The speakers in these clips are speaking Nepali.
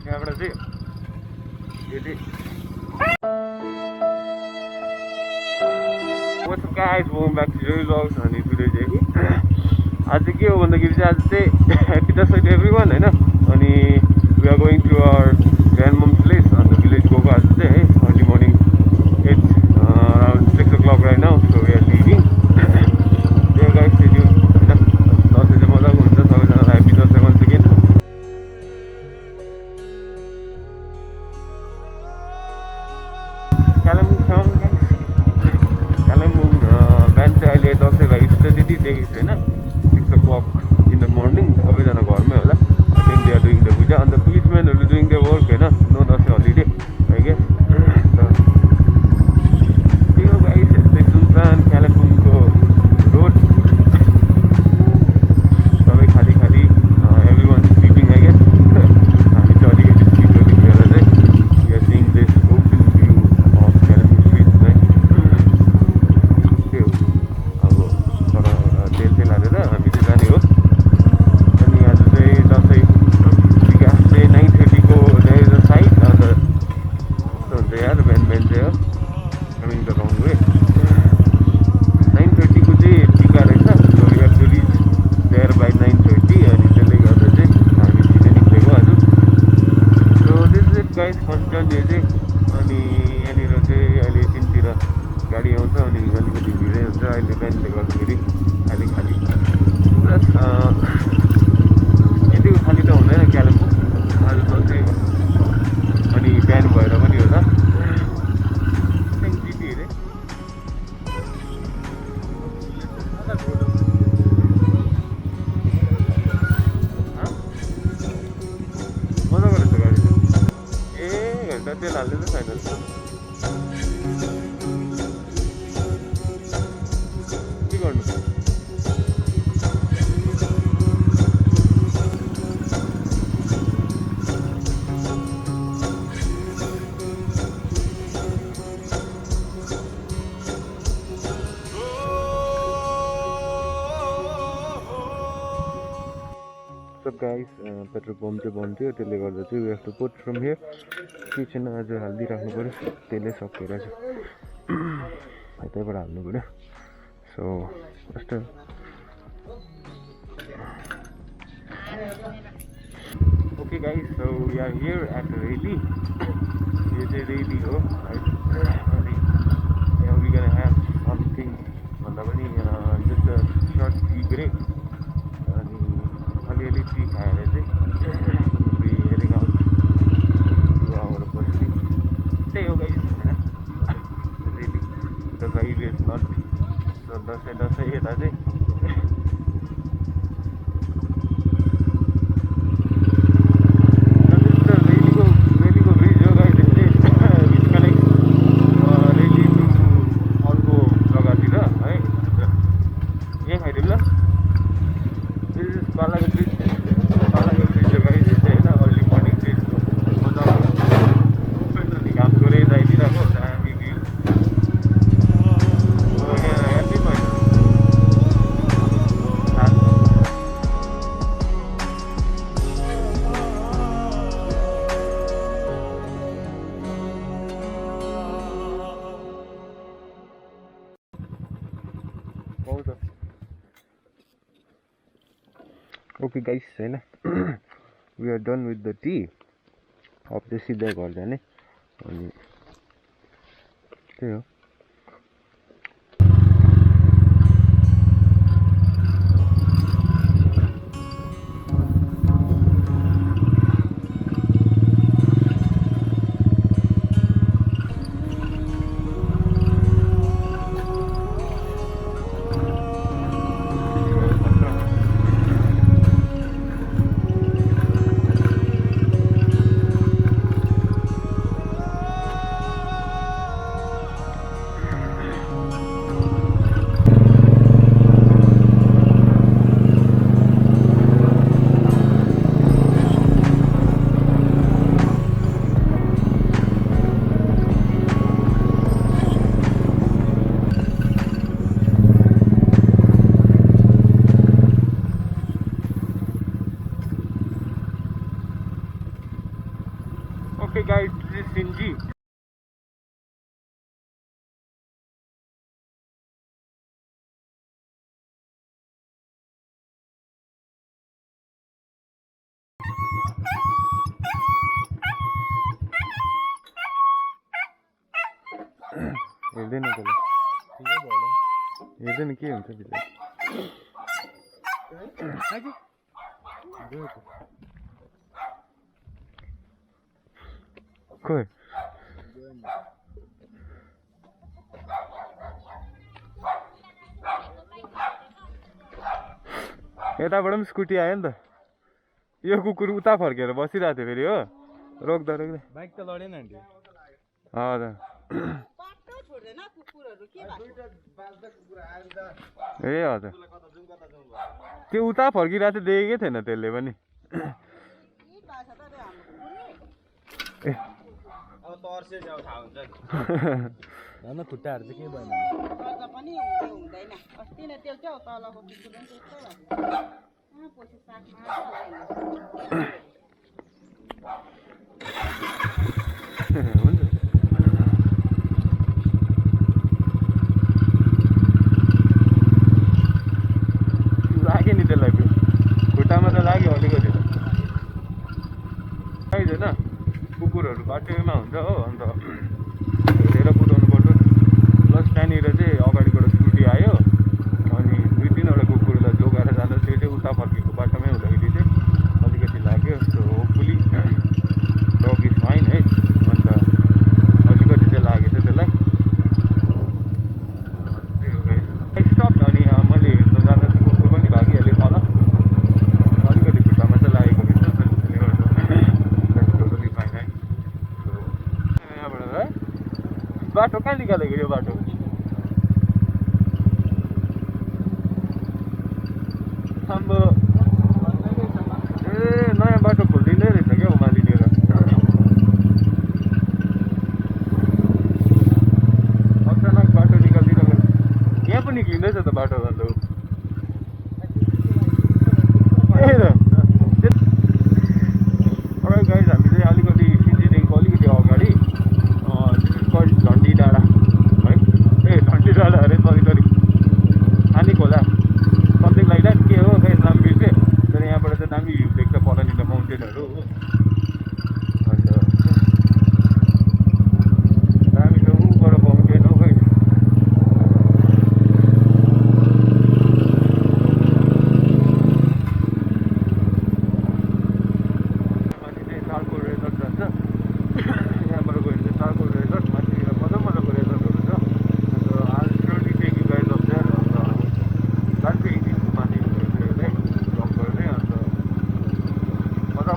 त्यहाँबाट चाहिँ यो चाहिँ What's up guys, welcome back to Joie vlogs. अनि टुडे चाहिँ आज के हो भन्दाखेरि चाहिँ आज चाहिँ happy Dasai to everyone हैन अनि we are going to our grandmom's place on the village गएको आज चाहिँ है early morning. It's around 6 o'clock right now, so we are leaving. There guys, stay tuned. हैन दसैँ चाहिँ मजाको हुन्छ, सबैजनालाई happy Dasai once again. Kalimpong बिहान चाहिँ अहिले दसैँ भाइ त्यति देखेको छैन 6 o'clock in the morning सबैजना घरमै होला I think they are doing the puja अन्त पुलिसम्यानहरू doing their work हैन no Dashain holiday I guess त्यही हो गाइस यस्तै सुनसान कालिम्पोङको रोड सबै खाली खाली everyone sleeping I guess हामी चाहिँ अलिकति छिटो निस्केर चाहिँ we are seeing this open view of Kalimpong streets है त्यही हो अब तर तेल तेल हालेर हामी चाहिँ जाने हो अनि आज चाहिँ दसैँ विकास चाहिँ 9:30 को there is a site अन्त कस्तो हुन्छ यार बिहान बिहान चाहिँ हो coming the wrong way 9:30 को चाहिँ टिका रहेछ so we have to reach there by 9:30 अनि त्यसले गर्दा चाहिँ हामी छिटो निक्लेको आज so this is it guys first journey चाहिँ अनि यहाँनिर चाहिँ अहिले तिनतिर गाडी आउँछ अनि अलिकति भिडै हुन्छ अहिले बिहानले गर्दाखेरि खाली खाली पुरा यतिको खाली त हुँदैन कालिम्पोङ आज दसैँ अनि बिहान भएर पनि होला जिटी अरे मजाको रहेछ गाडी ए घन्टा तेल हाल्ने त छैन के गर्नु So guys, petrol pump चाहिँ बन्द थियो त्यसले गर्दा चाहिँ we have to put from here के छैन आज हालिदिइराख्नु पऱ्यो तेलै सकेर चाहिँ यतैबाट हाल्नु पऱ्यो so just okay guys, so we are here at Ready यो चाहिँ Ready हो right अनि यहाँ we gonna have something भन्दा पनि just a short tea break अनि अलिअलि टी खाएर चाहिँ we heading out to our bustling त्यही हो guys हैन Ready the vibe is not so Dashain यता चाहिँ Okay guys, हैन we are done with the tea अब चाहिँ सिधै घर जाने अनि त्यही हो Hey guys, this is Sinji. हेर्दैन त्यसलाई हेर्दैन के हुन्छ बिचरा खोइ यताबाट पनि स्कुटी आयो नि त यो कुकुर उता फर्केर बसिरहेको थियो फेरि हो रोक्दा रोक्दै बाइक त लडेन नि हजुर ए हजुर त्यो उता फर्किरहेको थियो देखेकै थिएन त्यसले पनि धन्न खुट्टाहरू चाहिँ के भएन लाग्यो नि त्यसलाई खुट्टामा त लाग्यो अलिकति त होइन कुकुरहरू बाटोमा हुन्छ हो अन्त हेरेर कुदाउनु पर्छ प्लस त्यहाँनिर चाहिँ अगाडिबाट स्कुटी आयो अनि 2-3वटा कुकुरलाई जोगाएर जाँदा त्यो चाहिँ उता फर्केको बाटोमै हुँदाखेरि चाहिँ अलिकति लाग्यो so hopefully dog is fine है अन्त अलिकति चाहिँ लागेको छ त्यसलाई स्टप अनि मैले हेर्नु जाँदा चाहिँ कुकुर पनि भागिहाल्यो तल अलिकति खुट्टामा चाहिँ लागेको रहेछ टोटली फाइन है यहाँबाट है बाटो कहाँ निकालेको यो बाटो हाम्रो ए नयाँ बाटो खोलिदिँदै रहेछ क्या उमालिदिएर अचानक बाटो निकालिदिरहेको यहाँ पनि निक्लिँदैछ त बाटो भन्दा ए गाइज हामी चाहिँ अलिकति सिन्जीदेखिको अलिकति अगाडि झन्डी डाँडा है ए झन्डी डाँडा अरे सरी खानी खोला समथिङ लाइक द्याट के हो खै नाम बिर्सेँ तर यहाँबाट चाहिँ दामी भ्यू देख्छ परनिर माउन्टेनहरू हो अन्त दामी त ऊबाट माउन्टेन हो खै माथि चाहिँ चारकोल रेजर्ट जान्छ यहाँबाट गयो भने चाहिँ चारकोल रेजर्ट माथि मजाको रेजर्टहरू छ अन्त आज surely take you guys off there अन्त जान्छु एकदिन माथि है जब गर्ने अन्त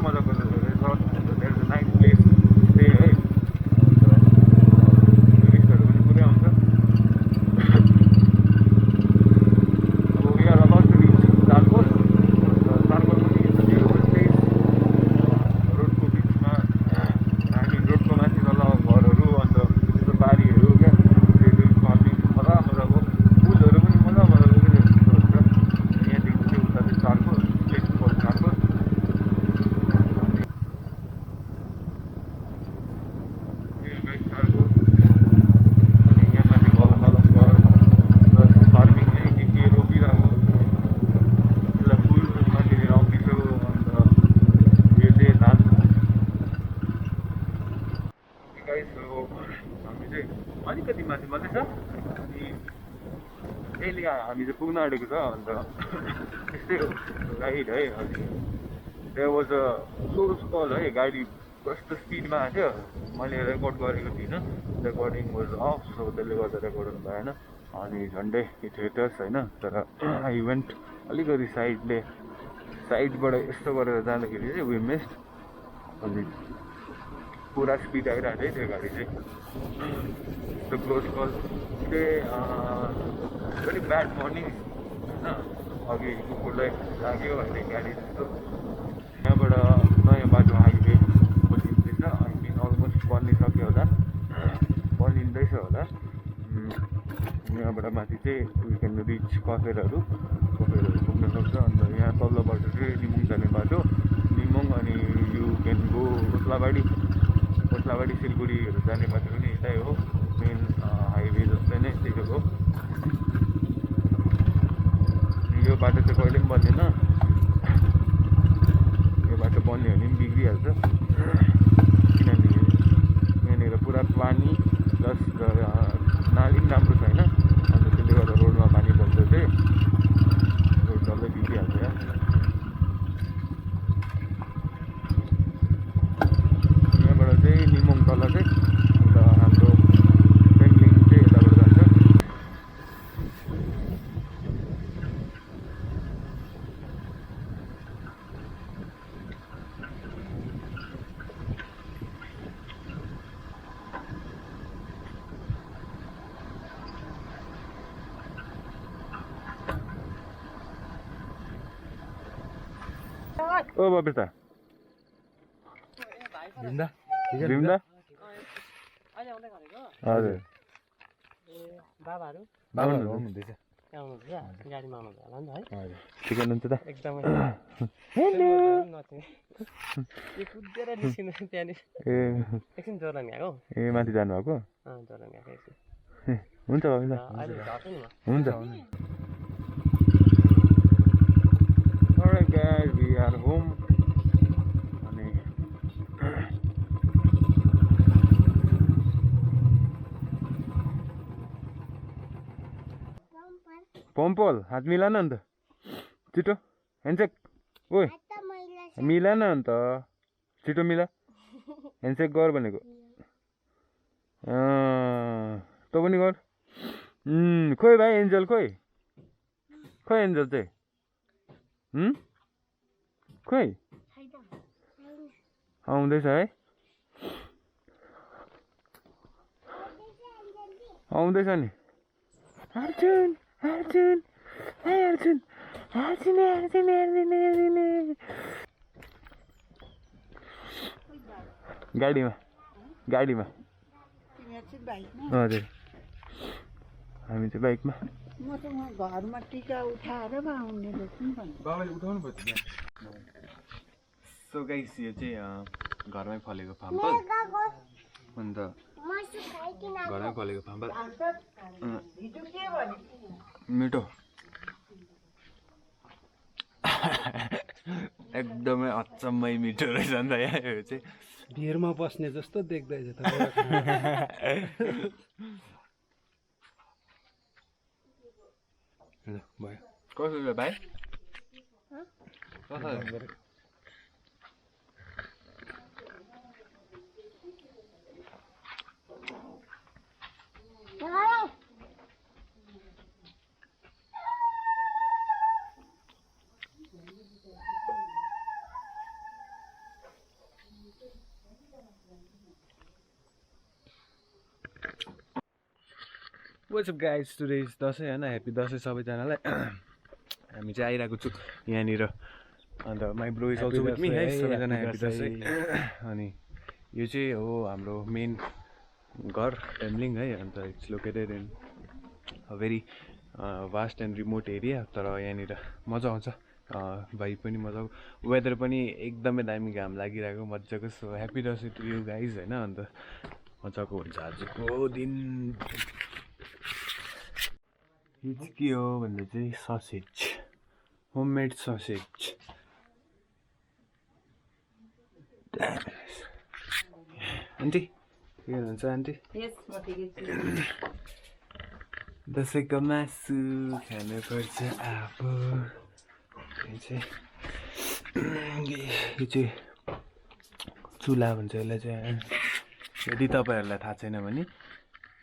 मजाको रेजर्ट अन्त there is a nice place stay है अन्त टुरिस्टहरू पनि पुरै आउँछ अब we are about to reach Charkol Charkol पनि इट्स अ ब्युटिफुल प्लेस रोडको बिचमा रोडको माथि तल घरहरू अन्त त्यस्तो बारीहरू क्या त्यो फार्मिङ मजाको फुलहरू पनि मजाको के त्यस्तो हुन्छ यहाँदेखि चाहिँ उता चाहिँ चारकोल प्लेस फर चारकोल चारकोल अनि यहाँ माथि घर प्लस फार्मिङ चाहिँ के रोपिरहेको त्यसलाई फुल माथिनिर आउँदैछ अन्त यो चाहिँ धान गाइस हो हामी चाहिँ अलिकति माथि मात्रै छ अनि अहिले हामी चाहिँ पुग्न आँटेको छ अन्त त्यस्तै हो राइड है अनि there was a close call है गाडी कस्तो स्पिडमा आएको थियो मैले रेकर्ड गरेको थिइनँ रेकर्डिङ वाज अफ सो त्यसले गर्दा रेकर्ड हुनु भएन अनि झन्डै इट हेटर्स होइन तर आई इभेन्ट अलिकति साइडबाट यस्तो गरेर जाँदाखेरि चाहिँ वी मिस्ड अनि पुरा स्पिड आइरहेको थियो त्यो गाडी चाहिँ त्यो क्लोज कल चाहिँ भेरी ब्याड मर्निङ होइन अघि कुकुरलाई लाग्यो अहिले गाडी जस्तो यहाँबाट नयाँ बाटो हाइवे खोलिँदैछ आई मिन अलमोस्ट बनिसक्यो होला बनिँदैछ होला यहाँबाट माथि चाहिँ वी क्यान रिच कफेरहरू पुग्न सक्छ अन्त यहाँ तल्लो बाटो चाहिँ निमुङ जाने बाटो निमुङ अनि यु क्यान गो ओद्लाबाडी ओस्लाबाडी सिलगढीहरू जाने बाटो पनि यतै हो मेन हाइवे जस्तै नै त्यही हो यो बाटो चाहिँ कहिले पनि बन्दैन यो बाटो बन्यो भने पनि बिग्रिहाल्छ किनभने यहाँनिर पुरा पानी प्लस नाली पनि राम्रो छैन अन्त त्यसले गर्दा रोडमा पानी बग्दा चाहिँ रोड डल्लै बिग्रिहाल्छ यार यहाँबाट चाहिँ निमोङ तल चाहिँ अन्त हाम्रो पेम्लिङ चाहिँ यताबाट जान्छ ओ बाबेता भिम्दा भिम्दा अहिले आउँदै गरेको हजुर बाबाहरू आउनुहुँदैछ आउनुहुन्छ गाडीमा आउनुहुन्छ होला नि त है ठिक हुनुहुन्छ त एकदमै हेलो यो कुदेर निस्किनु त्यहाँनिर ए एकछिन जोरनी आएको ए माथि जानुभएको जोरनी आएको एकछिन हुन्छ बाबेता अहिले झर्छु नि म हुन्छ Alright guys, we are home. अनि पम्पल हात मिला न अन्त छिटो ह्यान्डसेक ओए मिला न अन्त छिटो मिला ह्यान्डसेक गर भनेको तँ पनि गर खोइ भाइ एन्जल खोइ एन्जल चाहिँ खोइ आउँदैछ है आउँदैछ नि अर्जुन अर्जुन है अर्जुन अर्जुन अर्जुन अर्जुन अर्जुन गाडीमा गाडीमा हजुर हामी चाहिँ बाइकमा म त वहाँ घरमा टिका उठाएर पो आउने रहेछु नि भने बाबाले उठाउनु पर्छ सो गाइस यो चाहिँ घरमै फलेको फाम्पल अन्त घरमै फलेको फाम्पल मिठो एकदमै अचम्मै मिठो रहेछ नि त यहाँ यो चाहिँ भिरमा बस्ने जस्तो देख्दैछ त भयो कसो छ भाइ कसो What's up guys, today is Dashain हैन ह्यापी दसैँ सबैजनालाई हामी चाहिँ आइरहेको छु यहाँनिर अन्त my bro is also with me है सबैजना ह्यापी दसैँ अनि यो चाहिँ हो हाम्रो मेन घर पेम्लिङ है अन्त it's located in a very vast and remote area तर यहाँनिर मजा आउँछ भाइ पनि मजाको वेदर पनि एकदमै दामी घाम लागिरहेको मजाको so happy Dashain to you guys होइन अन्त मजाको हुन्छ आजको दिन यो चाहिँ के हो भन्दा चाहिँ ससेज होममेड ससेज आन्टी के हुन्छ आन्टी दसैँको मासु खानुपर्छ अब यो चाहिँ चुला भन्छ यसलाई चाहिँ यदि तपाईँहरूलाई थाहा छैन भने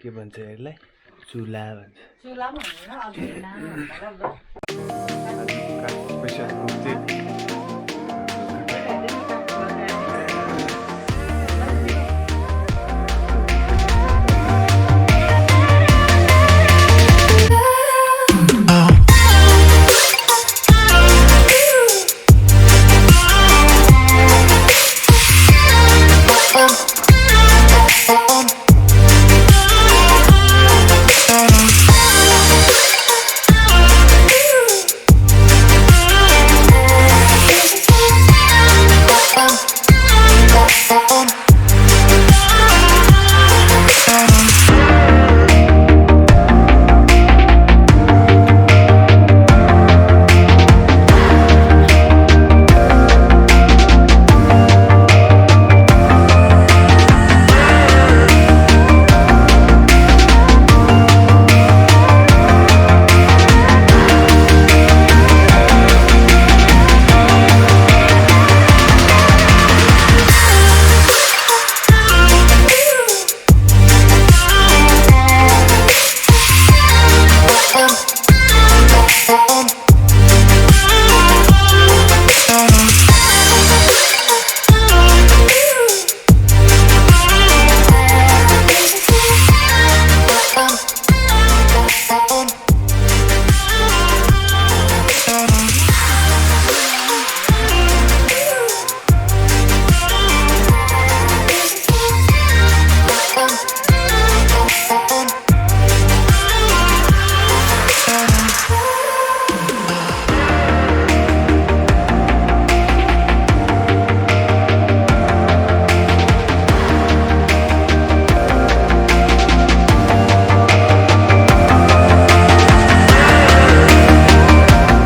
के भन्छ यसलाई चुला भन्छ